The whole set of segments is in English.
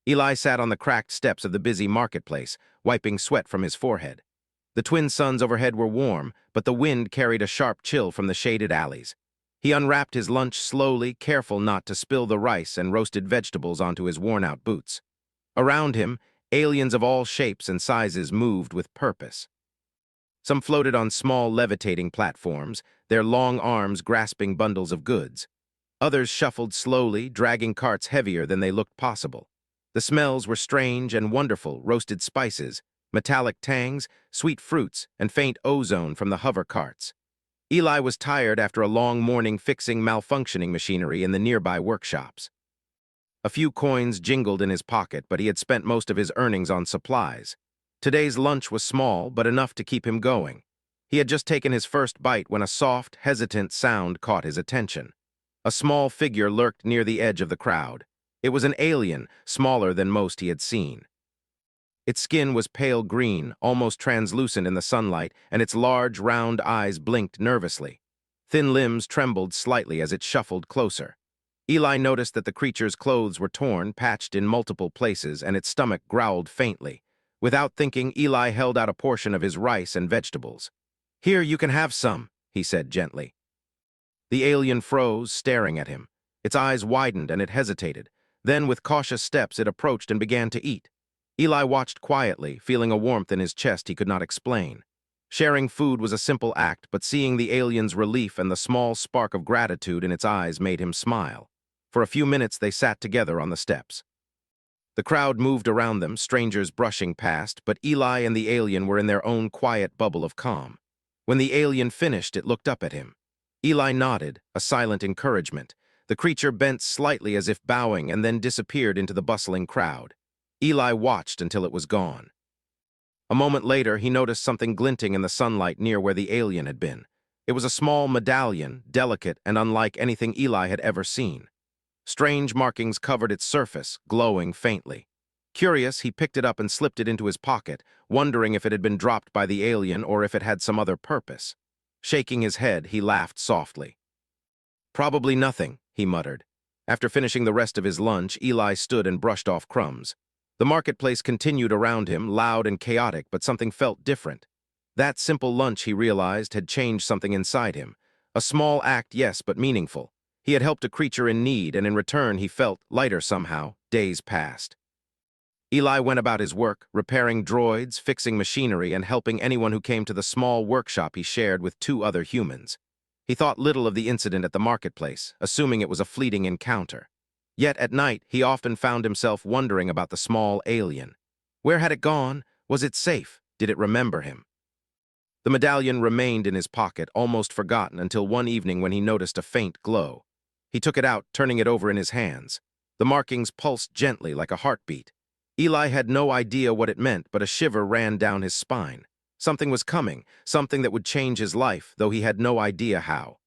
Eli sat on the cracked steps of the busy marketplace, wiping sweat from his forehead. The twin suns overhead were warm, but the wind carried a sharp chill from the shaded alleys. He unwrapped his lunch slowly, careful not to spill the rice and roasted vegetables onto his worn-out boots. Around him, aliens of all shapes and sizes moved with purpose. Some floated on small levitating platforms, their long arms grasping bundles of goods. Others shuffled slowly, dragging carts heavier than they looked possible. The smells were strange and wonderful: roasted spices, metallic tangs, sweet fruits, and faint ozone from the hover carts. Eli was tired after a long morning fixing malfunctioning machinery in the nearby workshops. A few coins jingled in his pocket, but he had spent most of his earnings on supplies. Today's lunch was small, but enough to keep him going. He had just taken his first bite when a soft, hesitant sound caught his attention. A small figure lurked near the edge of the crowd. It was an alien, smaller than most he had seen. Its skin was pale green, almost translucent in the sunlight, and its large, round eyes blinked nervously. Thin limbs trembled slightly as it shuffled closer. Eli noticed that the creature's clothes were torn, patched in multiple places, and its stomach growled faintly. Without thinking, Eli held out a portion of his rice and vegetables. "Here, you can have some," he said gently. The alien froze, staring at him. Its eyes widened and it hesitated. Then, with cautious steps, it approached and began to eat. Eli watched quietly, feeling a warmth in his chest he could not explain. Sharing food was a simple act, but seeing the alien's relief and the small spark of gratitude in its eyes made him smile. For a few minutes they sat together on the steps. The crowd moved around them, strangers brushing past, but Eli and the alien were in their own quiet bubble of calm. When the alien finished, it looked up at him. Eli nodded, a silent encouragement. The creature bent slightly as if bowing and then disappeared into the bustling crowd. Eli watched until it was gone. A moment later, he noticed something glinting in the sunlight near where the alien had been. It was a small medallion, delicate and unlike anything Eli had ever seen. Strange markings covered its surface, glowing faintly. Curious, he picked it up and slipped it into his pocket, wondering if it had been dropped by the alien or if it had some other purpose. Shaking his head, he laughed softly. "Probably nothing," he muttered. After finishing the rest of his lunch, Eli stood and brushed off crumbs. The marketplace continued around him, loud and chaotic, but something felt different. That simple lunch, he realized, had changed something inside him. A small act, yes, but meaningful. He had helped a creature in need, and in return he felt lighter somehow. Days passed. Eli went about his work, repairing droids, fixing machinery, and helping anyone who came to the small workshop he shared with 2 other humans. He thought little of the incident at the marketplace, assuming it was a fleeting encounter. Yet at night, he often found himself wondering about the small alien. Where had it gone? Was it safe? Did it remember him? The medallion remained in his pocket, almost forgotten, until one evening when he noticed a faint glow. He took it out, turning it over in his hands. The markings pulsed gently like a heartbeat. Eli had no idea what it meant, but a shiver ran down his spine. Something was coming, something that would change his life, though he had no idea how.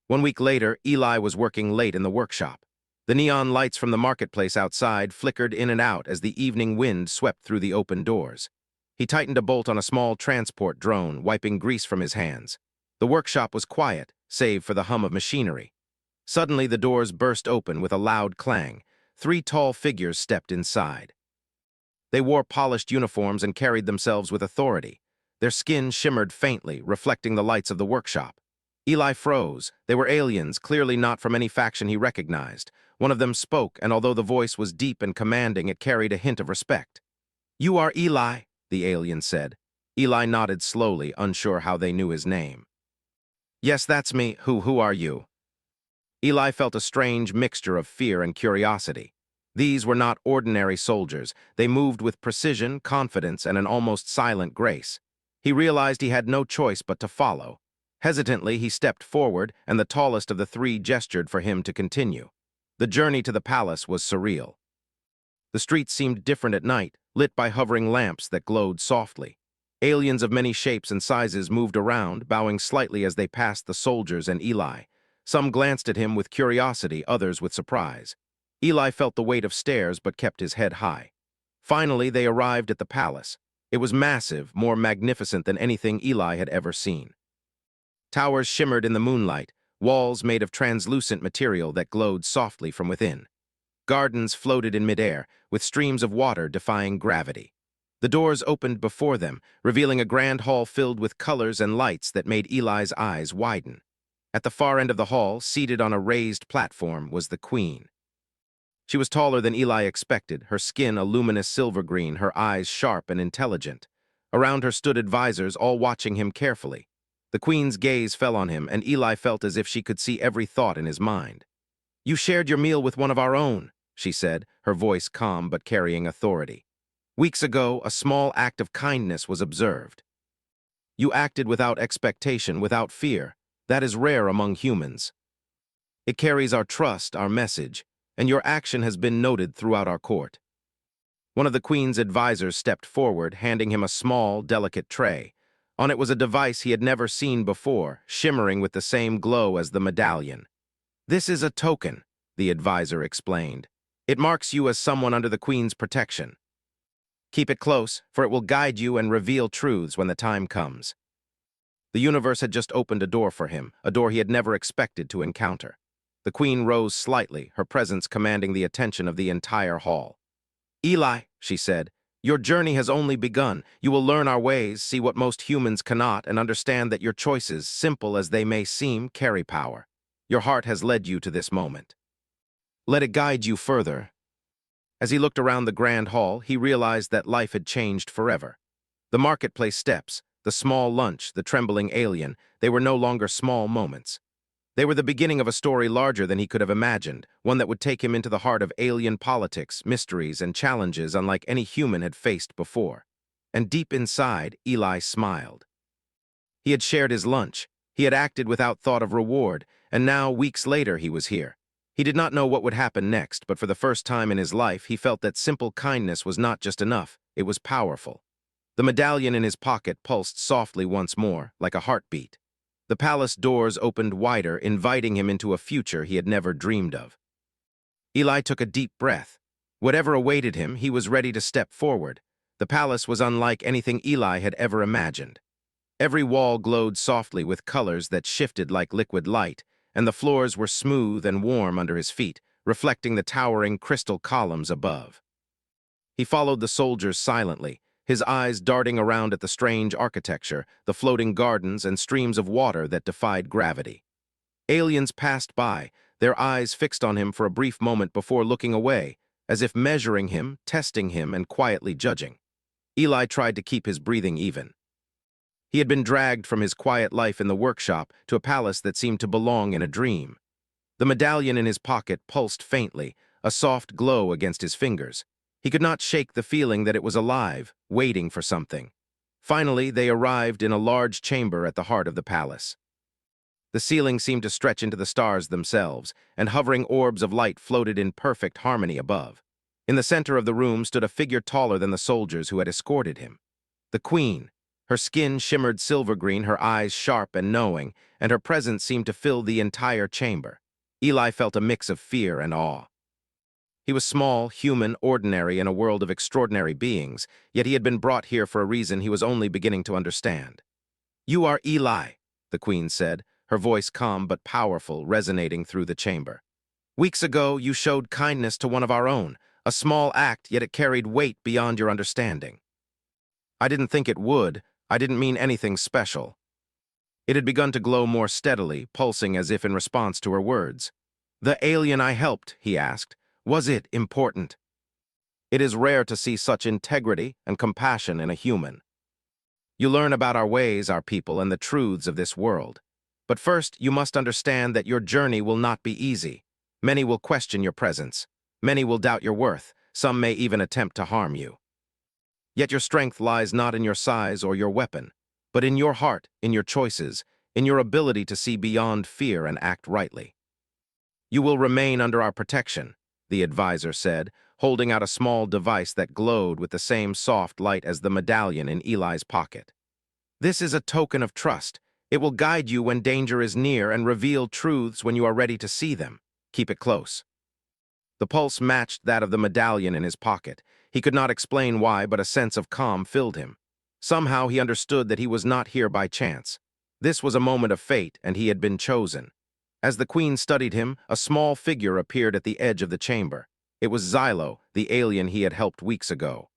1 week later, Eli was working late in the workshop. The neon lights from the marketplace outside flickered in and out as the evening wind swept through the open doors. He tightened a bolt on a small transport drone, wiping grease from his hands. The workshop was quiet, save for the hum of machinery. Suddenly, the doors burst open with a loud clang. 3 tall figures stepped inside. They wore polished uniforms and carried themselves with authority. Their skin shimmered faintly, reflecting the lights of the workshop. Eli froze. They were aliens, clearly not from any faction he recognized. One of them spoke, and although the voice was deep and commanding, it carried a hint of respect. "You are Eli," the alien said. Eli nodded slowly, unsure how they knew his name. "Yes, that's me. Who are you?" Eli felt a strange mixture of fear and curiosity. These were not ordinary soldiers. They moved with precision, confidence, and an almost silent grace. He realized he had no choice but to follow. Hesitantly, he stepped forward, and the tallest of the 3 gestured for him to continue. The journey to the palace was surreal. The streets seemed different at night, lit by hovering lamps that glowed softly. Aliens of many shapes and sizes moved around, bowing slightly as they passed the soldiers and Eli. Some glanced at him with curiosity, others with surprise. Eli felt the weight of stares but kept his head high. Finally, they arrived at the palace. It was massive, more magnificent than anything Eli had ever seen. Towers shimmered in the moonlight, walls made of translucent material that glowed softly from within. Gardens floated in midair, with streams of water defying gravity. The doors opened before them, revealing a grand hall filled with colors and lights that made Eli's eyes widen. At the far end of the hall, seated on a raised platform, was the queen. She was taller than Eli expected, her skin a luminous silver green, her eyes sharp and intelligent. Around her stood advisors, all watching him carefully. The queen's gaze fell on him, and Eli felt as if she could see every thought in his mind. "You shared your meal with one of our own," she said, her voice calm but carrying authority. "Weeks ago, a small act of kindness was observed. You acted without expectation, without fear. That is rare among humans. It carries our trust, our message, and your action has been noted throughout our court." One of the queen's advisors stepped forward, handing him a small, delicate tray. On it was a device he had never seen before, shimmering with the same glow as the medallion. "This is a token," the advisor explained. "It marks you as someone under the queen's protection. Keep it close, for it will guide you and reveal truths when the time comes." The universe had just opened a door for him, a door he had never expected to encounter. The queen rose slightly, her presence commanding the attention of the entire hall. "Eli," she said, "your journey has only begun. You will learn our ways, see what most humans cannot, and understand that your choices, simple as they may seem, carry power. Your heart has led you to this moment. Let it guide you further." As he looked around the grand hall, he realized that life had changed forever. The marketplace steps, the small lunch, the trembling alien, they were no longer small moments. They were the beginning of a story larger than he could have imagined, one that would take him into the heart of alien politics, mysteries, and challenges unlike any human had faced before. And deep inside, Eli smiled. He had shared his lunch. He had acted without thought of reward, and now, weeks later, he was here. He did not know what would happen next, but for the first time in his life, he felt that simple kindness was not just enough, it was powerful. The medallion in his pocket pulsed softly once more, like a heartbeat. The palace doors opened wider, inviting him into a future he had never dreamed of. Eli took a deep breath. Whatever awaited him, he was ready to step forward. The palace was unlike anything Eli had ever imagined. Every wall glowed softly with colors that shifted like liquid light, and the floors were smooth and warm under his feet, reflecting the towering crystal columns above. He followed the soldiers silently, his eyes darting around at the strange architecture, the floating gardens, and streams of water that defied gravity. Aliens passed by, their eyes fixed on him for a brief moment before looking away, as if measuring him, testing him, and quietly judging. Eli tried to keep his breathing even. He had been dragged from his quiet life in the workshop to a palace that seemed to belong in a dream. The medallion in his pocket pulsed faintly, a soft glow against his fingers. He could not shake the feeling that it was alive, waiting for something. Finally, they arrived in a large chamber at the heart of the palace. The ceiling seemed to stretch into the stars themselves, and hovering orbs of light floated in perfect harmony above. In the center of the room stood a figure taller than the soldiers who had escorted him. The queen. Her skin shimmered silver green, her eyes sharp and knowing, and her presence seemed to fill the entire chamber. Eli felt a mix of fear and awe. He was small, human, ordinary in a world of extraordinary beings, yet he had been brought here for a reason he was only beginning to understand. "You are Eli," the queen said, her voice calm but powerful, resonating through the chamber. "Weeks ago, you showed kindness to one of our own, a small act, yet it carried weight beyond your understanding. I didn't think it would. I didn't mean anything special." It had begun to glow more steadily, pulsing as if in response to her words. "The alien I helped," he asked, "was it important?" It is rare to see such integrity and compassion in a human. "You learn about our ways, our people, and the truths of this world. But first, you must understand that your journey will not be easy. Many will question your presence. Many will doubt your worth. Some may even attempt to harm you. Yet your strength lies not in your size or your weapon, but in your heart, in your choices, in your ability to see beyond fear and act rightly. You will remain under our protection," the advisor said, holding out a small device that glowed with the same soft light as the medallion in Eli's pocket. "This is a token of trust. It will guide you when danger is near and reveal truths when you are ready to see them. Keep it close." The pulse matched that of the medallion in his pocket. He could not explain why, but a sense of calm filled him. Somehow he understood that he was not here by chance. This was a moment of fate, and he had been chosen. As the queen studied him, a small figure appeared at the edge of the chamber. It was Xylo, the alien he had helped weeks ago.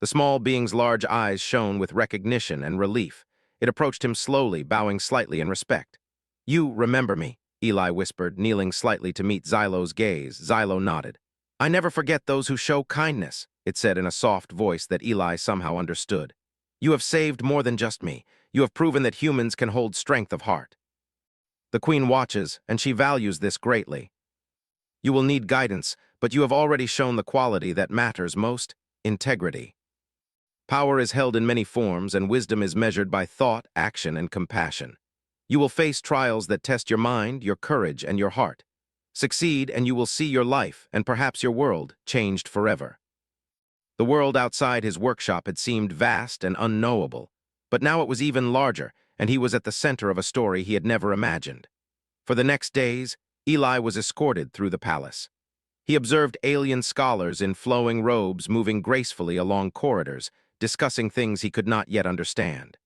The small being's large eyes shone with recognition and relief. It approached him slowly, bowing slightly in respect. "You remember me," Eli whispered, kneeling slightly to meet Xylo's gaze. Xylo nodded. "I never forget those who show kindness," it said in a soft voice that Eli somehow understood. "You have saved more than just me. You have proven that humans can hold strength of heart. The Queen watches, and she values this greatly. You will need guidance, but you have already shown the quality that matters most: integrity. Power is held in many forms, and wisdom is measured by thought, action, and compassion. You will face trials that test your mind, your courage, and your heart. Succeed, and you will see your life, and perhaps your world, changed forever." The world outside his workshop had seemed vast and unknowable, but now it was even larger, and he was at the center of a story he had never imagined. For the next days, Eli was escorted through the palace. He observed alien scholars in flowing robes moving gracefully along corridors, discussing things he could not yet understand.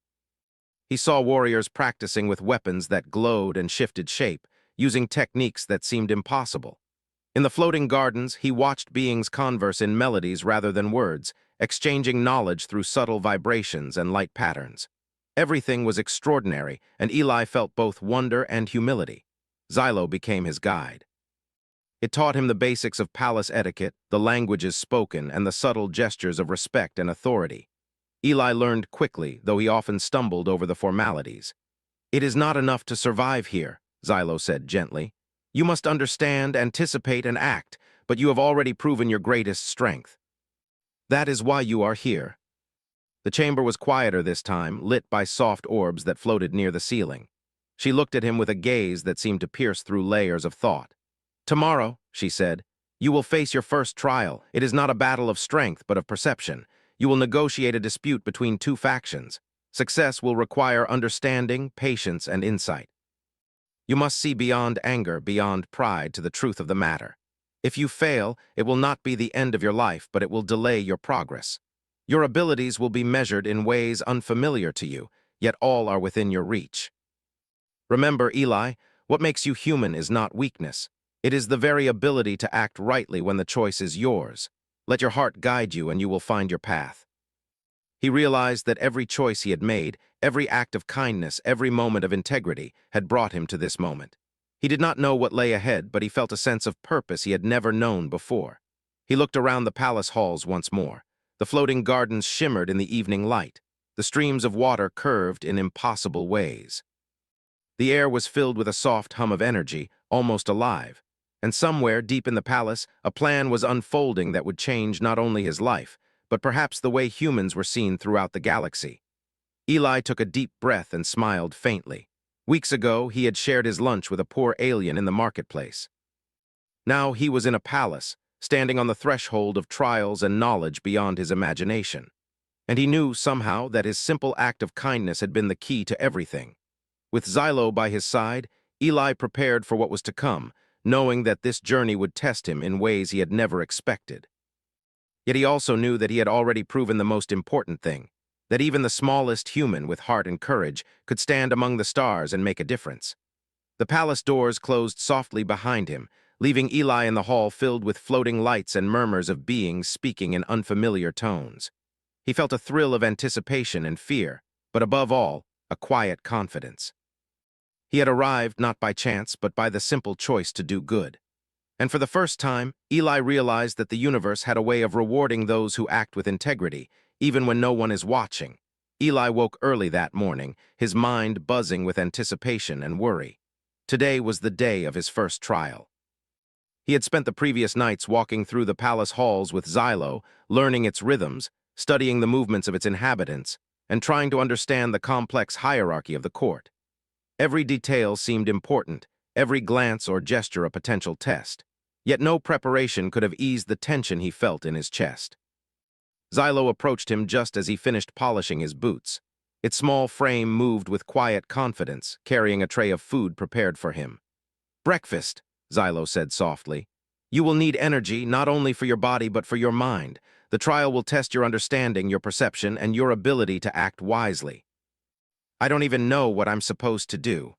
He saw warriors practicing with weapons that glowed and shifted shape, using techniques that seemed impossible. In the floating gardens, he watched beings converse in melodies rather than words, exchanging knowledge through subtle vibrations and light patterns. Everything was extraordinary, and Eli felt both wonder and humility. Xylo became his guide. It taught him the basics of palace etiquette, the languages spoken, and the subtle gestures of respect and authority. Eli learned quickly, though he often stumbled over the formalities. "It is not enough to survive here," Xylo said gently. "You must understand, anticipate, and act, but you have already proven your greatest strength. That is why you are here." The chamber was quieter this time, lit by soft orbs that floated near the ceiling. She looked at him with a gaze that seemed to pierce through layers of thought. "Tomorrow," she said, "you will face your first trial. It is not a battle of strength, but of perception. You will negotiate a dispute between two factions. Success will require understanding, patience, and insight. You must see beyond anger, beyond pride, to the truth of the matter. If you fail, it will not be the end of your life, but it will delay your progress. Your abilities will be measured in ways unfamiliar to you, yet all are within your reach. Remember, Eli, what makes you human is not weakness. It is the very ability to act rightly when the choice is yours. Let your heart guide you, and you will find your path." He realized that every choice he had made, every act of kindness, every moment of integrity, had brought him to this moment. He did not know what lay ahead, but he felt a sense of purpose he had never known before. He looked around the palace halls once more. The floating gardens shimmered in the evening light. The streams of water curved in impossible ways. The air was filled with a soft hum of energy, almost alive. And somewhere, deep in the palace, a plan was unfolding that would change not only his life, but perhaps the way humans were seen throughout the galaxy. Eli took a deep breath and smiled faintly. Weeks ago, he had shared his lunch with a poor alien in the marketplace. Now he was in a palace, standing on the threshold of trials and knowledge beyond his imagination. And he knew, somehow, that his simple act of kindness had been the key to everything. With Xylo by his side, Eli prepared for what was to come, knowing that this journey would test him in ways he had never expected. Yet he also knew that he had already proven the most important thing, that even the smallest human with heart and courage could stand among the stars and make a difference. The palace doors closed softly behind him, leaving Eli in the hall filled with floating lights and murmurs of beings speaking in unfamiliar tones. He felt a thrill of anticipation and fear, but above all, a quiet confidence. He had arrived not by chance, but by the simple choice to do good. And for the first time, Eli realized that the universe had a way of rewarding those who act with integrity, even when no one is watching. Eli woke early that morning, his mind buzzing with anticipation and worry. Today was the day of his first trial. He had spent the previous nights walking through the palace halls with Xylo, learning its rhythms, studying the movements of its inhabitants, and trying to understand the complex hierarchy of the court. Every detail seemed important, every glance or gesture a potential test. Yet no preparation could have eased the tension he felt in his chest. Xylo approached him just as he finished polishing his boots. Its small frame moved with quiet confidence, carrying a tray of food prepared for him. "Breakfast," Xylo said softly. "You will need energy not only for your body but for your mind. The trial will test your understanding, your perception, and your ability to act wisely." "I don't even know what I'm supposed to do."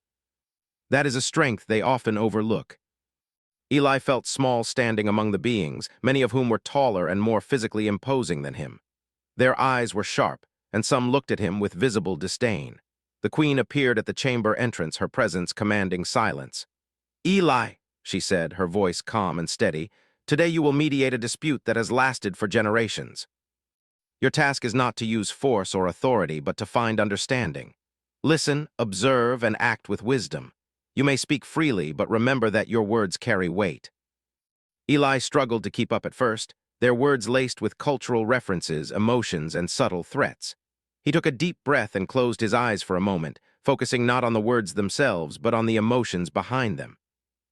That is a strength they often overlook. Eli felt small standing among the beings, many of whom were taller and more physically imposing than him. Their eyes were sharp, and some looked at him with visible disdain. The queen appeared at the chamber entrance, her presence commanding silence. "Eli," she said, her voice calm and steady, "today you will mediate a dispute that has lasted for generations. Your task is not to use force or authority, but to find understanding. Listen, observe, and act with wisdom. You may speak freely, but remember that your words carry weight." Eli struggled to keep up at first, their words laced with cultural references, emotions, and subtle threats. He took a deep breath and closed his eyes for a moment, focusing not on the words themselves, but on the emotions behind them.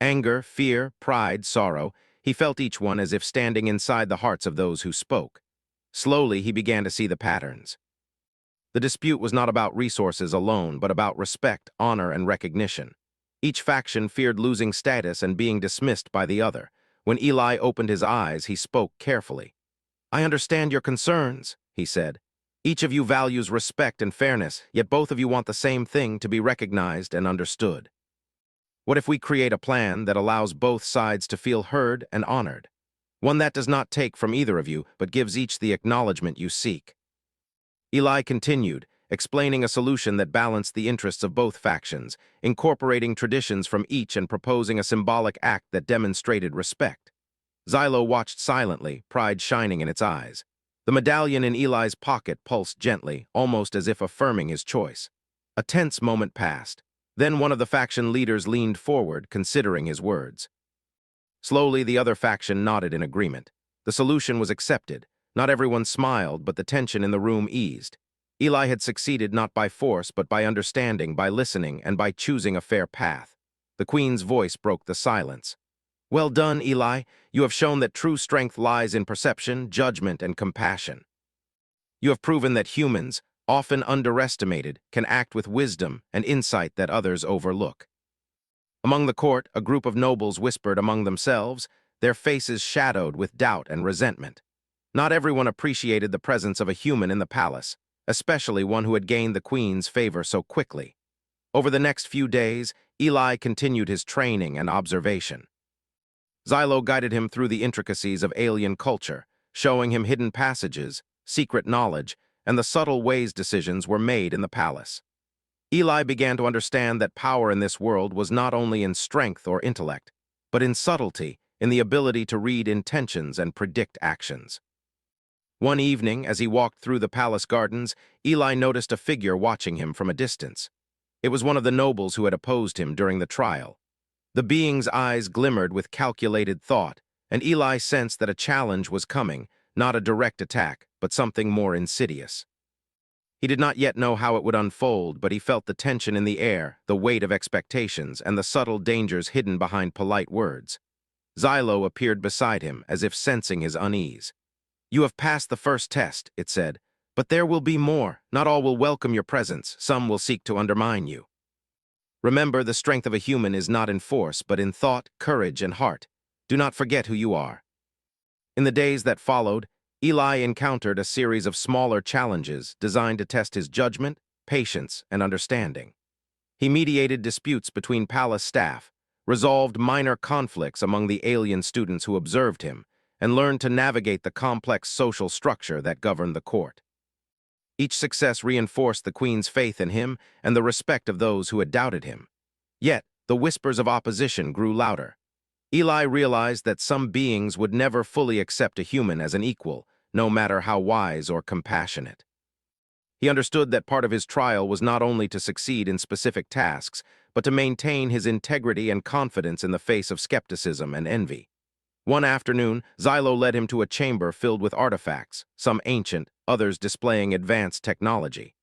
Anger, fear, pride, sorrow, he felt each one as if standing inside the hearts of those who spoke. Slowly, he began to see the patterns. The dispute was not about resources alone, but about respect, honor, and recognition. Each faction feared losing status and being dismissed by the other. When Eli opened his eyes, he spoke carefully. "I understand your concerns," he said. "Each of you values respect and fairness, yet both of you want the same thing: to be recognized and understood. What if we create a plan that allows both sides to feel heard and honored? One that does not take from either of you, but gives each the acknowledgement you seek." Eli continued, explaining a solution that balanced the interests of both factions, incorporating traditions from each and proposing a symbolic act that demonstrated respect. Xylo watched silently, pride shining in its eyes. The medallion in Eli's pocket pulsed gently, almost as if affirming his choice. A tense moment passed. Then one of the faction leaders leaned forward, considering his words. Slowly, the other faction nodded in agreement. The solution was accepted. Not everyone smiled, but the tension in the room eased. Eli had succeeded not by force, but by understanding, by listening, and by choosing a fair path. The queen's voice broke the silence. "Well done, Eli. You have shown that true strength lies in perception, judgment, and compassion. You have proven that humans, often underestimated, can act with wisdom and insight that others overlook." Among the court, a group of nobles whispered among themselves, their faces shadowed with doubt and resentment. Not everyone appreciated the presence of a human in the palace, especially one who had gained the queen's favor so quickly. Over the next few days, Eli continued his training and observation. Xylo guided him through the intricacies of alien culture, showing him hidden passages, secret knowledge, and the subtle ways decisions were made in the palace. Eli began to understand that power in this world was not only in strength or intellect, but in subtlety, in the ability to read intentions and predict actions. One evening, as he walked through the palace gardens, Eli noticed a figure watching him from a distance. It was one of the nobles who had opposed him during the trial. The being's eyes glimmered with calculated thought, and Eli sensed that a challenge was coming, not a direct attack, but something more insidious. He did not yet know how it would unfold, but he felt the tension in the air, the weight of expectations, and the subtle dangers hidden behind polite words. Xylo appeared beside him, as if sensing his unease. "You have passed the first test," it said, "but there will be more. Not all will welcome your presence. Some will seek to undermine you. Remember, the strength of a human is not in force, but in thought, courage, and heart. Do not forget who you are." In the days that followed, Eli encountered a series of smaller challenges designed to test his judgment, patience, and understanding. He mediated disputes between palace staff, resolved minor conflicts among the alien students who observed him, and learned to navigate the complex social structure that governed the court. Each success reinforced the queen's faith in him and the respect of those who had doubted him. Yet, the whispers of opposition grew louder. Eli realized that some beings would never fully accept a human as an equal, no matter how wise or compassionate. He understood that part of his trial was not only to succeed in specific tasks, but to maintain his integrity and confidence in the face of skepticism and envy. One afternoon, Xylo led him to a chamber filled with artifacts, some ancient, others displaying advanced technology.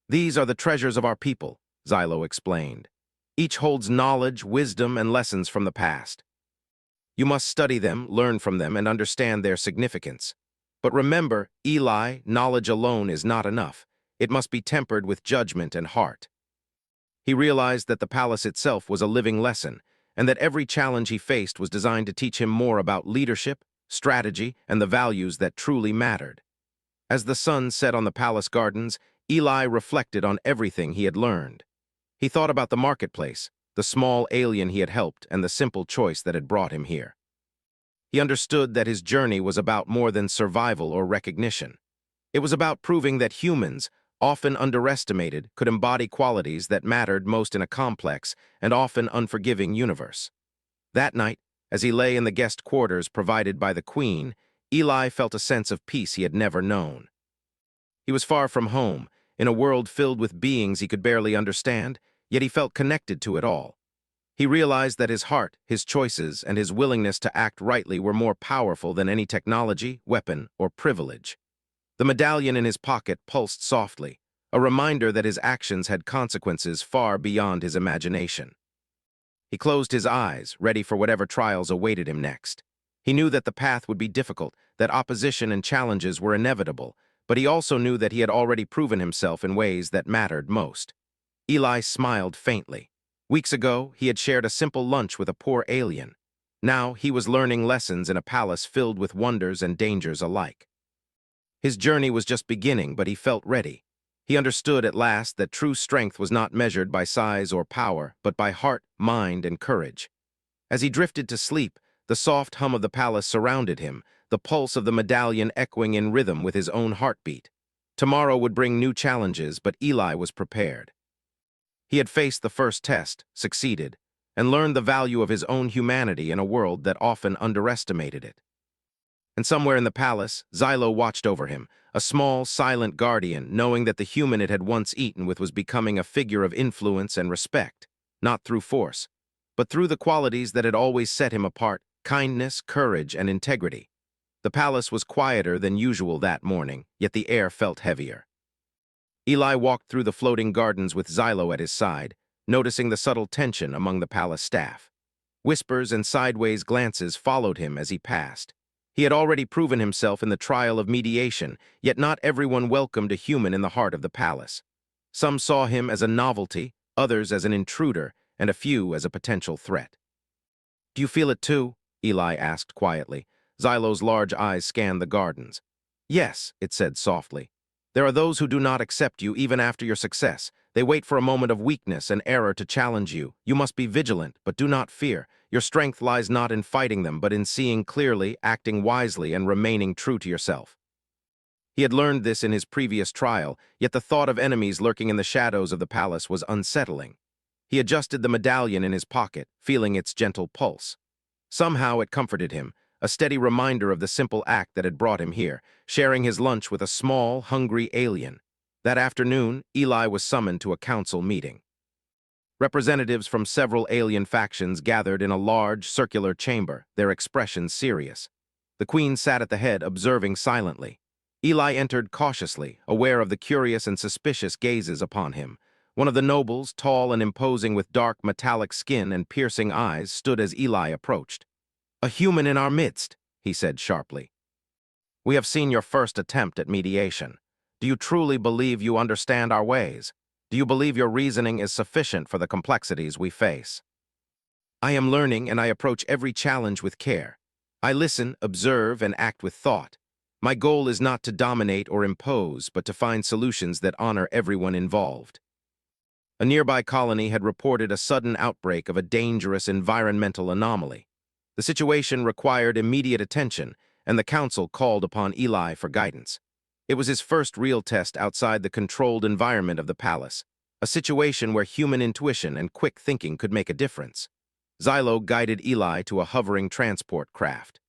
"These are the treasures of our people," Xylo explained. "Each holds knowledge, wisdom, and lessons from the past. You must study them, learn from them, and understand their significance. But remember, Eli, knowledge alone is not enough. It must be tempered with judgment and heart." He realized that the palace itself was a living lesson, and that every challenge he faced was designed to teach him more about leadership, strategy, and the values that truly mattered. As the sun set on the palace gardens, Eli reflected on everything he had learned. He thought about the marketplace, the small alien he had helped, and the simple choice that had brought him here. He understood that his journey was about more than survival or recognition. It was about proving that humans, often underestimated, could embody qualities that mattered most in a complex and often unforgiving universe. That night, as he lay in the guest quarters provided by the Queen, Eli felt a sense of peace he had never known. He was far from home, in a world filled with beings he could barely understand, yet he felt connected to it all. He realized that his heart, his choices, and his willingness to act rightly were more powerful than any technology, weapon, or privilege. The medallion in his pocket pulsed softly, a reminder that his actions had consequences far beyond his imagination. He closed his eyes, ready for whatever trials awaited him next. He knew that the path would be difficult, that opposition and challenges were inevitable, but he also knew that he had already proven himself in ways that mattered most. Eli smiled faintly. Weeks ago, he had shared a simple lunch with a poor alien. Now, he was learning lessons in a palace filled with wonders and dangers alike. His journey was just beginning, but he felt ready. He understood at last that true strength was not measured by size or power, but by heart, mind, and courage. As he drifted to sleep, the soft hum of the palace surrounded him, the pulse of the medallion echoing in rhythm with his own heartbeat. Tomorrow would bring new challenges, but Eli was prepared. He had faced the first test, succeeded, and learned the value of his own humanity in a world that often underestimated it. And somewhere in the palace, Xylo watched over him, a small, silent guardian, knowing that the human it had once eaten with was becoming a figure of influence and respect, not through force, but through the qualities that had always set him apart: kindness, courage, and integrity. The palace was quieter than usual that morning, yet the air felt heavier. Eli walked through the floating gardens with Xylo at his side, noticing the subtle tension among the palace staff. Whispers and sideways glances followed him as he passed. He had already proven himself in the trial of mediation, yet not everyone welcomed a human in the heart of the palace. Some saw him as a novelty, others as an intruder, and a few as a potential threat. "Do you feel it too?" Eli asked quietly. Xylo's large eyes scanned the gardens. "Yes," it said softly. "There are those who do not accept you even after your success. They wait for a moment of weakness and error to challenge you. You must be vigilant, but do not fear. Your strength lies not in fighting them, but in seeing clearly, acting wisely, and remaining true to yourself." He had learned this in his previous trial, yet the thought of enemies lurking in the shadows of the palace was unsettling. He adjusted the medallion in his pocket, feeling its gentle pulse. Somehow it comforted him, a steady reminder of the simple act that had brought him here, sharing his lunch with a small, hungry alien. That afternoon, Eli was summoned to a council meeting. Representatives from several alien factions gathered in a large, circular chamber, their expressions serious. The Queen sat at the head, observing silently. Eli entered cautiously, aware of the curious and suspicious gazes upon him. One of the nobles, tall and imposing with dark, metallic skin and piercing eyes, stood as Eli approached. "A human in our midst," he said sharply. "We have seen your first attempt at mediation. Do you truly believe you understand our ways? Do you believe your reasoning is sufficient for the complexities we face?" "I am learning, and I approach every challenge with care. I listen, observe, and act with thought. My goal is not to dominate or impose, but to find solutions that honor everyone involved." A nearby colony had reported a sudden outbreak of a dangerous environmental anomaly. The situation required immediate attention, and the council called upon Eli for guidance. It was his first real test outside the controlled environment of the palace, a situation where human intuition and quick thinking could make a difference. Xylo guided Eli to a hovering transport craft.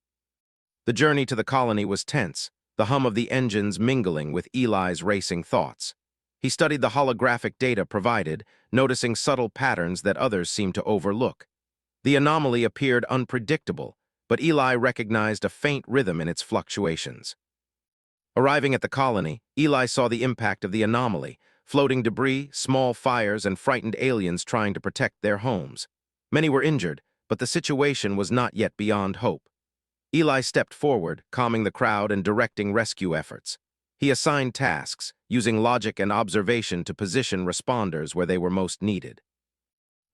The journey to the colony was tense, the hum of the engines mingling with Eli's racing thoughts. He studied the holographic data provided, noticing subtle patterns that others seemed to overlook. The anomaly appeared unpredictable, but Eli recognized a faint rhythm in its fluctuations. Arriving at the colony, Eli saw the impact of the anomaly: floating debris, small fires, and frightened aliens trying to protect their homes. Many were injured, but the situation was not yet beyond hope. Eli stepped forward, calming the crowd and directing rescue efforts. He assigned tasks, using logic and observation to position responders where they were most needed.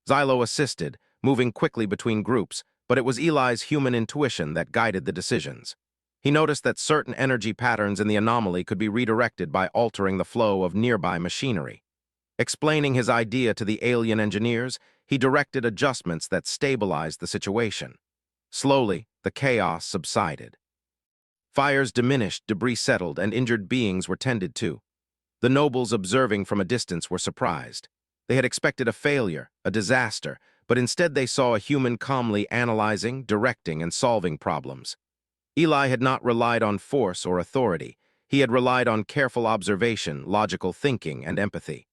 Xylo assisted, moving quickly between groups, but it was Eli's human intuition that guided the decisions. He noticed that certain energy patterns in the anomaly could be redirected by altering the flow of nearby machinery. Explaining his idea to the alien engineers, he directed adjustments that stabilized the situation. Slowly, the chaos subsided. Fires diminished, debris settled, and injured beings were tended to. The nobles observing from a distance were surprised. They had expected a failure, a disaster, but instead they saw a human calmly analyzing, directing, and solving problems. Eli had not relied on force or authority. He had relied on careful observation, logical thinking, and empathy.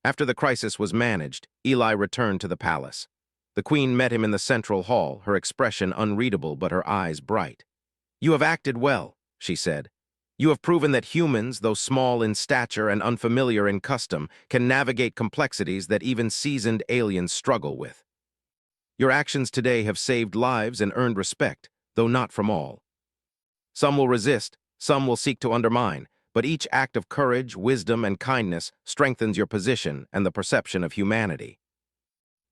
After the crisis was managed, Eli returned to the palace. The queen met him in the central hall, her expression unreadable but her eyes bright. "You have acted well," she said. "You have proven that humans, though small in stature and unfamiliar in custom, can navigate complexities that even seasoned aliens struggle with. Your actions today have saved lives and earned respect, though not from all. Some will resist, some will seek to undermine, but each act of courage, wisdom, and kindness strengthens your position and the perception of humanity."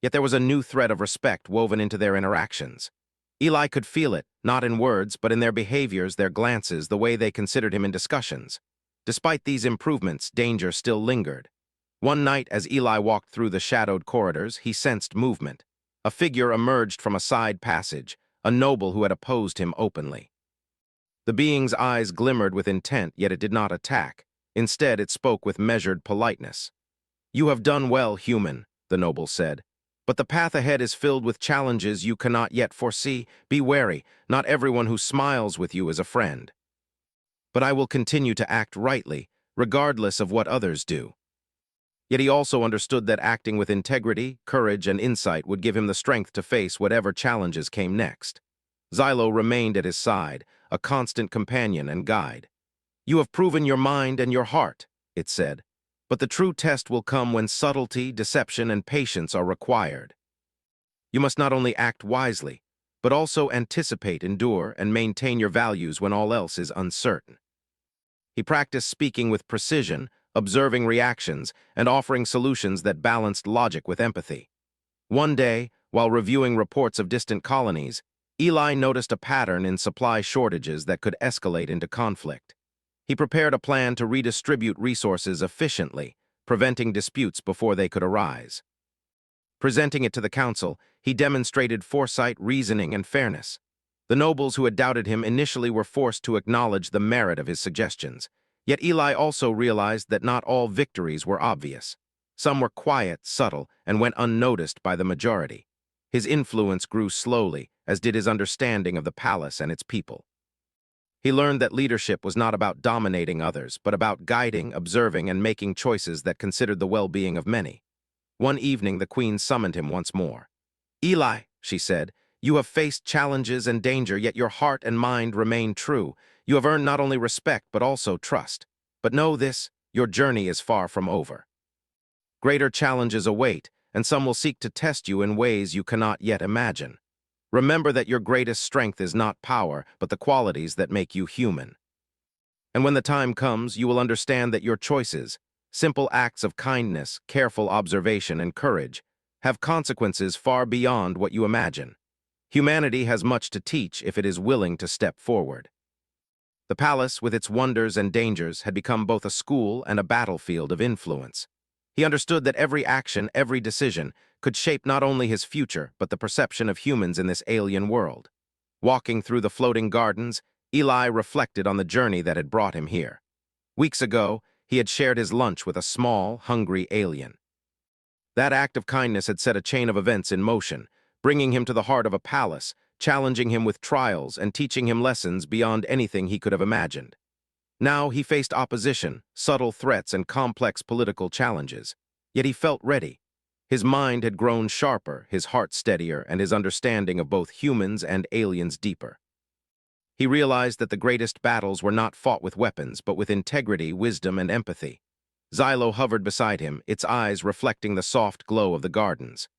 Yet there was a new thread of respect woven into their interactions. Eli could feel it, not in words, but in their behaviors, their glances, the way they considered him in discussions. Despite these improvements, danger still lingered. One night, as Eli walked through the shadowed corridors, he sensed movement. A figure emerged from a side passage, a noble who had opposed him openly. The being's eyes glimmered with intent, yet it did not attack. Instead, it spoke with measured politeness. "You have done well, human," the noble said. "But the path ahead is filled with challenges you cannot yet foresee. Be wary, not everyone who smiles with you is a friend. But I will continue to act rightly, regardless of what others do." Yet he also understood that acting with integrity, courage, and insight would give him the strength to face whatever challenges came next. Xylo remained at his side, a constant companion and guide. "You have proven your mind and your heart," it said. "But the true test will come when subtlety, deception, and patience are required. You must not only act wisely, but also anticipate, endure, and maintain your values when all else is uncertain." He practiced speaking with precision, observing reactions, and offering solutions that balanced logic with empathy. One day, while reviewing reports of distant colonies, Eli noticed a pattern in supply shortages that could escalate into conflict. He prepared a plan to redistribute resources efficiently, preventing disputes before they could arise. Presenting it to the council, he demonstrated foresight, reasoning, and fairness. The nobles who had doubted him initially were forced to acknowledge the merit of his suggestions. Yet Eli also realized that not all victories were obvious. Some were quiet, subtle, and went unnoticed by the majority. His influence grew slowly, as did his understanding of the palace and its people. He learned that leadership was not about dominating others, but about guiding, observing, and making choices that considered the well-being of many. One evening, the queen summoned him once more. "Eli," she said, "you have faced challenges and danger, yet your heart and mind remain true. You have earned not only respect, but also trust. But know this, your journey is far from over. Greater challenges await, and some will seek to test you in ways you cannot yet imagine. Remember that your greatest strength is not power, but the qualities that make you human. And when the time comes, you will understand that your choices, simple acts of kindness, careful observation, and courage, have consequences far beyond what you imagine. Humanity has much to teach if it is willing to step forward." The palace, with its wonders and dangers, had become both a school and a battlefield of influence. He understood that every action, every decision, could shape not only his future, but the perception of humans in this alien world. Walking through the floating gardens, Eli reflected on the journey that had brought him here. Weeks ago, he had shared his lunch with a small, hungry alien. That act of kindness had set a chain of events in motion, bringing him to the heart of a palace, challenging him with trials and teaching him lessons beyond anything he could have imagined. Now he faced opposition, subtle threats, and complex political challenges. Yet he felt ready. His mind had grown sharper, his heart steadier, and his understanding of both humans and aliens deeper. He realized that the greatest battles were not fought with weapons, but with integrity, wisdom, and empathy. Xylo hovered beside him, its eyes reflecting the soft glow of the gardens.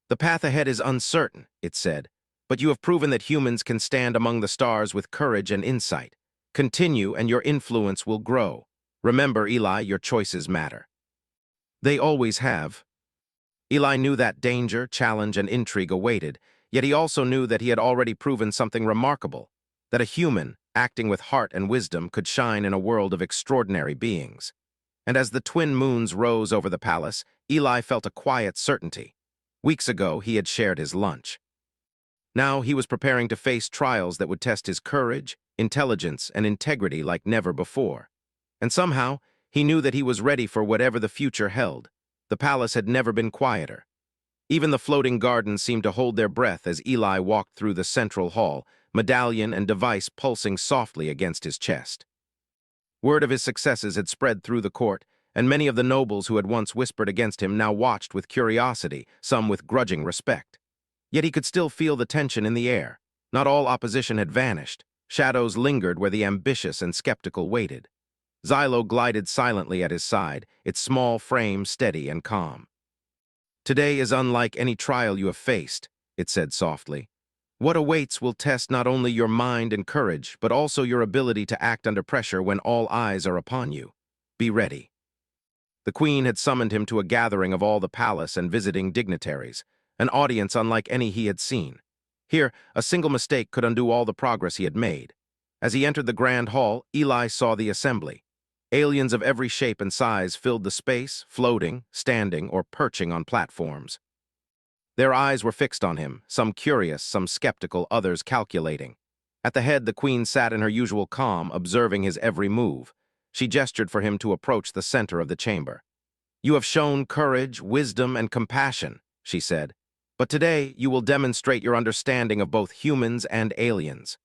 "The path ahead is uncertain," it said, "but you have proven that humans can stand among the stars with courage and insight. Continue, and your influence will grow. Remember, Eli, your choices matter." They always have. Eli knew that danger, challenge, and intrigue awaited, yet he also knew that he had already proven something remarkable, that a human, acting with heart and wisdom, could shine in a world of extraordinary beings. And as the twin moons rose over the palace, Eli felt a quiet certainty. Weeks ago, he had shared his lunch. Now he was preparing to face trials that would test his courage, intelligence, and integrity like never before. And somehow, he knew that he was ready for whatever the future held. The palace had never been quieter. Even the floating gardens seemed to hold their breath as Eli walked through the central hall, medallion and device pulsing softly against his chest. Word of his successes had spread through the court, and many of the nobles who had once whispered against him now watched with curiosity, some with grudging respect. Yet he could still feel the tension in the air. Not all opposition had vanished. Shadows lingered where the ambitious and skeptical waited. Xylo glided silently at his side, its small frame steady and calm. "Today is unlike any trial you have faced," it said softly. "What awaits will test not only your mind and courage, but also your ability to act under pressure when all eyes are upon you. Be ready." The queen had summoned him to a gathering of all the palace and visiting dignitaries, an audience unlike any he had seen. Here, a single mistake could undo all the progress he had made. As he entered the grand hall, Eli saw the assembly. Aliens of every shape and size filled the space, floating, standing, or perching on platforms. Their eyes were fixed on him, some curious, some skeptical, others calculating. At the head, the queen sat in her usual calm, observing his every move. She gestured for him to approach the center of the chamber. "You have shown courage, wisdom, and compassion," she said. "But today you will demonstrate your understanding of both humans and aliens.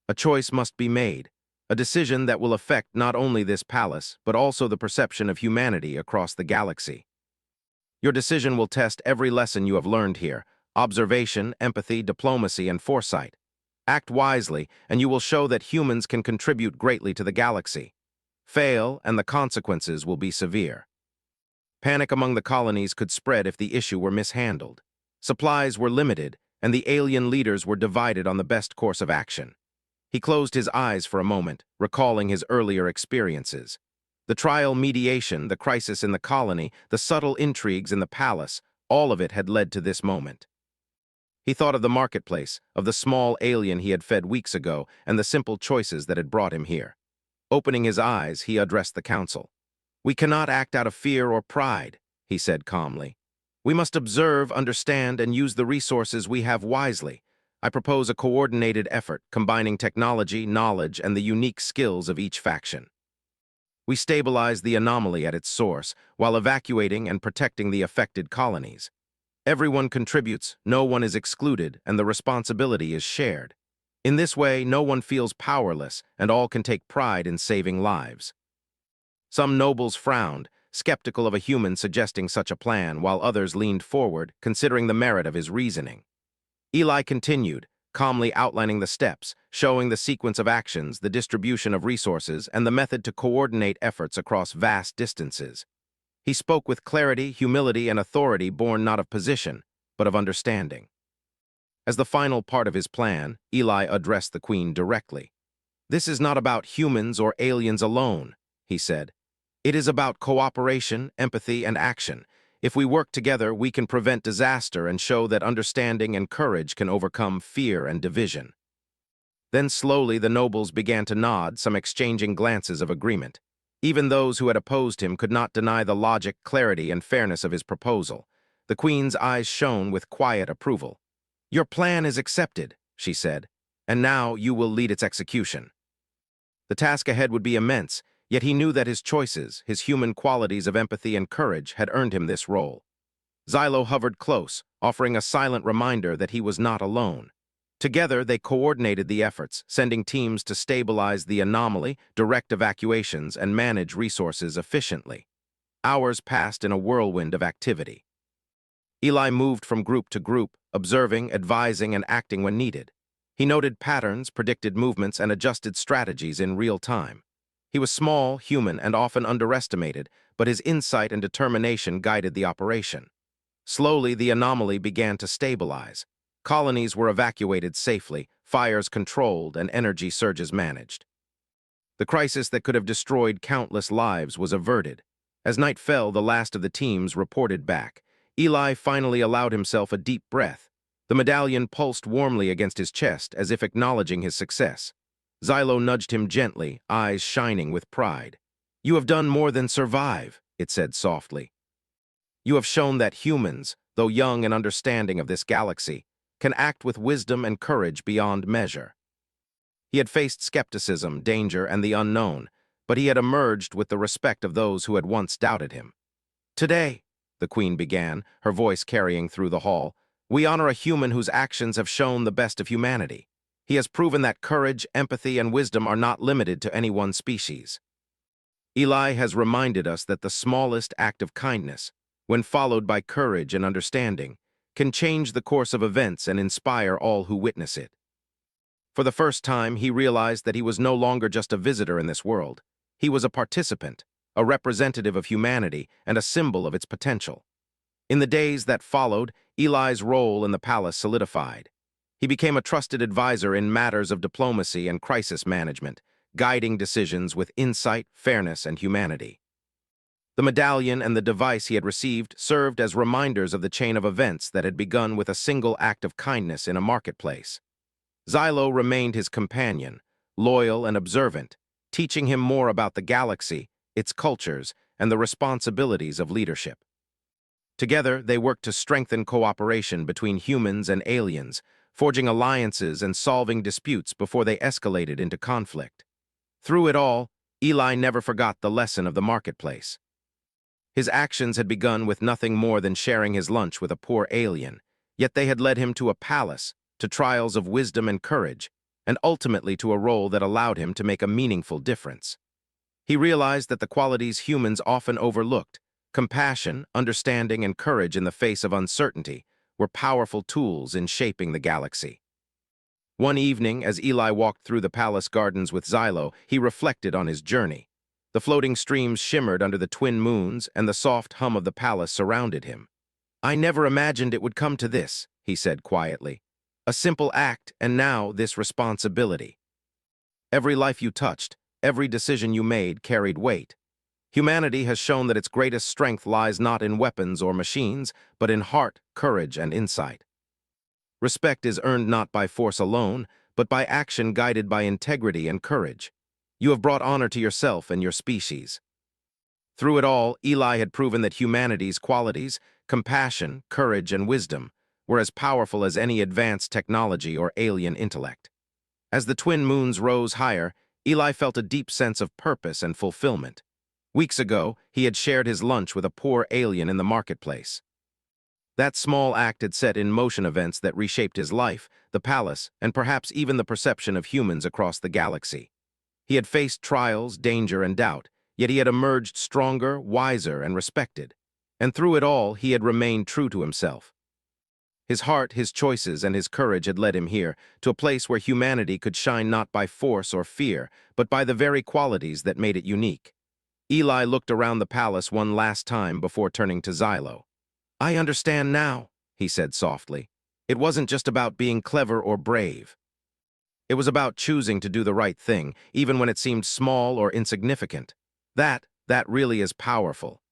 A choice must be made, a decision that will affect not only this palace, but also the perception of humanity across the galaxy. Your decision will test every lesson you have learned here: observation, empathy, diplomacy, and foresight. Act wisely, and you will show that humans can contribute greatly to the galaxy. Fail, and the consequences will be severe." Panic among the colonies could spread if the issue were mishandled. Supplies were limited, and the alien leaders were divided on the best course of action. He closed his eyes for a moment, recalling his earlier experiences. The trial mediation, the crisis in the colony, the subtle intrigues in the palace, all of it had led to this moment. He thought of the marketplace, of the small alien he had fed weeks ago, and the simple choices that had brought him here. Opening his eyes, he addressed the council. "We cannot act out of fear or pride," he said calmly. "We must observe, understand, and use the resources we have wisely. I propose a coordinated effort, combining technology, knowledge, and the unique skills of each faction. We stabilize the anomaly at its source, while evacuating and protecting the affected colonies. Everyone contributes, no one is excluded, and the responsibility is shared. In this way, no one feels powerless, and all can take pride in saving lives." Some nobles frowned, skeptical of a human suggesting such a plan, while others leaned forward, considering the merit of his reasoning. Eli continued, calmly outlining the steps, showing the sequence of actions, the distribution of resources, and the method to coordinate efforts across vast distances. He spoke with clarity, humility, and authority born not of position, but of understanding. As the final part of his plan, Eli addressed the queen directly. "This is not about humans or aliens alone," he said. "It is about cooperation, empathy, and action. If we work together, we can prevent disaster and show that understanding and courage can overcome fear and division." Then slowly the nobles began to nod, some exchanging glances of agreement. Even those who had opposed him could not deny the logic, clarity, and fairness of his proposal. The queen's eyes shone with quiet approval. "Your plan is accepted," she said, "and now you will lead its execution." The task ahead would be immense, yet he knew that his choices, his human qualities of empathy and courage, had earned him this role. Xylo hovered close, offering a silent reminder that he was not alone. Together, they coordinated the efforts, sending teams to stabilize the anomaly, direct evacuations, and manage resources efficiently. Hours passed in a whirlwind of activity. Eli moved from group to group, observing, advising, and acting when needed. He noted patterns, predicted movements, and adjusted strategies in real time. He was small, human, and often underestimated, but his insight and determination guided the operation. Slowly, the anomaly began to stabilize. Colonies were evacuated safely, fires controlled, and energy surges managed. The crisis that could have destroyed countless lives was averted. As night fell, the last of the teams reported back. Eli finally allowed himself a deep breath. The medallion pulsed warmly against his chest, as if acknowledging his success. Xylo nudged him gently, eyes shining with pride. "You have done more than survive," it said softly. "You have shown that humans, though young and understanding of this galaxy, can act with wisdom and courage beyond measure." He had faced skepticism, danger, and the unknown, but he had emerged with the respect of those who had once doubted him. "Today," the Queen began, her voice carrying through the hall, "we honor a human whose actions have shown the best of humanity. He has proven that courage, empathy, and wisdom are not limited to any one species. Eli has reminded us that the smallest act of kindness, when followed by courage and understanding, can change the course of events and inspire all who witness it." For the first time, he realized that he was no longer just a visitor in this world. He was a participant, a representative of humanity, and a symbol of its potential. In the days that followed, Eli's role in the palace solidified. He became a trusted advisor in matters of diplomacy and crisis management, guiding decisions with insight, fairness, and humanity. The medallion and the device he had received served as reminders of the chain of events that had begun with a single act of kindness in a marketplace. Xylo remained his companion, loyal and observant, teaching him more about the galaxy, its cultures, and the responsibilities of leadership. Together, they worked to strengthen cooperation between humans and aliens, forging alliances and solving disputes before they escalated into conflict. Through it all, Eli never forgot the lesson of the marketplace. His actions had begun with nothing more than sharing his lunch with a poor alien, yet they had led him to a palace, to trials of wisdom and courage, and ultimately to a role that allowed him to make a meaningful difference. He realized that the qualities humans often overlooked, compassion, understanding, and courage in the face of uncertainty, were powerful tools in shaping the galaxy. One evening, as Eli walked through the palace gardens with Xylo, he reflected on his journey. The floating streams shimmered under the twin moons, and the soft hum of the palace surrounded him. "I never imagined it would come to this," he said quietly. "A simple act, and now this responsibility. Every life you touched, every decision you made carried weight. Humanity has shown that its greatest strength lies not in weapons or machines, but in heart, courage, and insight. Respect is earned not by force alone, but by action guided by integrity and courage. You have brought honor to yourself and your species." Through it all, Eli had proven that humanity's qualities, compassion, courage, and wisdom, were as powerful as any advanced technology or alien intellect. As the twin moons rose higher, Eli felt a deep sense of purpose and fulfillment. Weeks ago, he had shared his lunch with a poor alien in the marketplace. That small act had set in motion events that reshaped his life, the palace, and perhaps even the perception of humans across the galaxy. He had faced trials, danger, and doubt, yet he had emerged stronger, wiser, and respected. And through it all, he had remained true to himself. His heart, his choices, and his courage had led him here, to a place where humanity could shine not by force or fear, but by the very qualities that made it unique. Eli looked around the palace one last time before turning to Xylo. "I understand now," he said softly. "It wasn't just about being clever or brave. It was about choosing to do the right thing, even when it seemed small or insignificant. That really is powerful."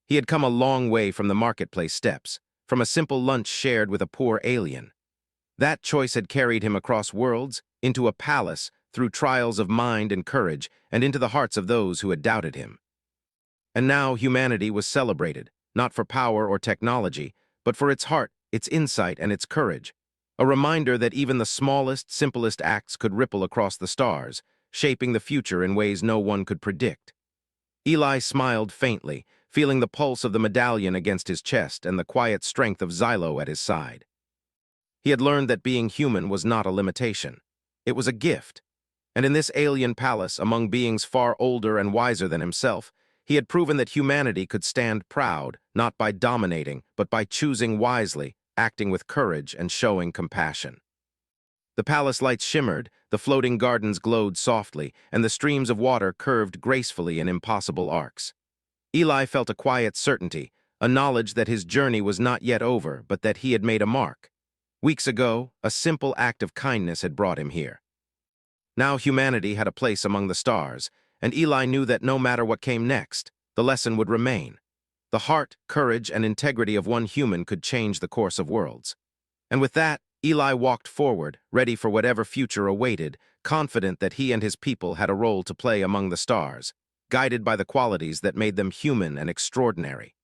He had come a long way from the marketplace steps, from a simple lunch shared with a poor alien. That choice had carried him across worlds, into a palace, through trials of mind and courage, and into the hearts of those who had doubted him. And now humanity was celebrated, not for power or technology, but for its heart, its insight, and its courage. A reminder that even the smallest, simplest acts could ripple across the stars, shaping the future in ways no one could predict. Eli smiled faintly, feeling the pulse of the medallion against his chest and the quiet strength of Xylo at his side. He had learned that being human was not a limitation. It was a gift. And in this alien palace, among beings far older and wiser than himself, he had proven that humanity could stand proud, not by dominating, but by choosing wisely, acting with courage, and showing compassion. The palace lights shimmered, the floating gardens glowed softly, and the streams of water curved gracefully in impossible arcs. Eli felt a quiet certainty, a knowledge that his journey was not yet over, but that he had made a mark. Weeks ago, a simple act of kindness had brought him here. Now humanity had a place among the stars, and Eli knew that no matter what came next, the lesson would remain. The heart, courage, and integrity of one human could change the course of worlds. And with that, Eli walked forward, ready for whatever future awaited, confident that he and his people had a role to play among the stars, guided by the qualities that made them human and extraordinary.